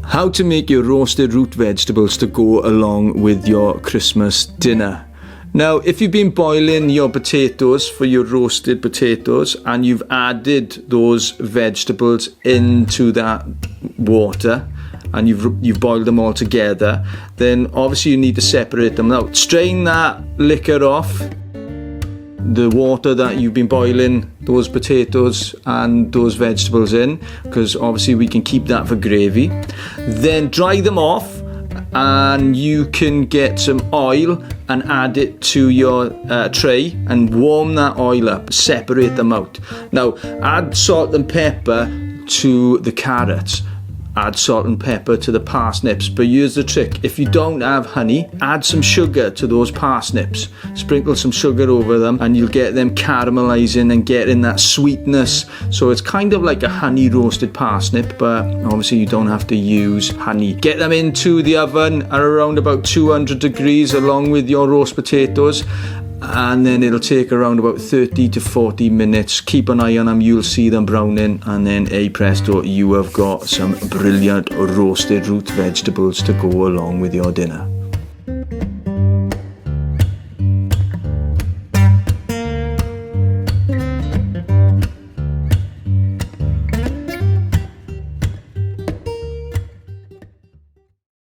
How to make your roasted root vegetables to go along with your Christmas dinner. Now, if you've been boiling your potatoes for your roasted potatoes and you've added those vegetables into that water and you've boiled them all together, then obviously you need to separate them out. Strain that liquor off the water that you've been boiling those potatoes and those vegetables in, because obviously we can keep that for gravy. Then dry them off and you can get some oil and add it to your tray and warm that oil up, separate them out. Now add salt and pepper to the carrots, add salt and pepper to the parsnips, but here's the trick: if you don't have honey, add some sugar to those parsnips, sprinkle some sugar over them and you'll get them caramelizing and getting that sweetness. So it's kind of like a honey roasted parsnip, but obviously you don't have to use honey. Get them into the oven at around about 200 degrees along with your roast potatoes, and then it'll take around about 30 to 40 minutes. Keep an eye on them, you'll see them browning, and then hey presto, you have got some brilliant roasted root vegetables to go along with your dinner.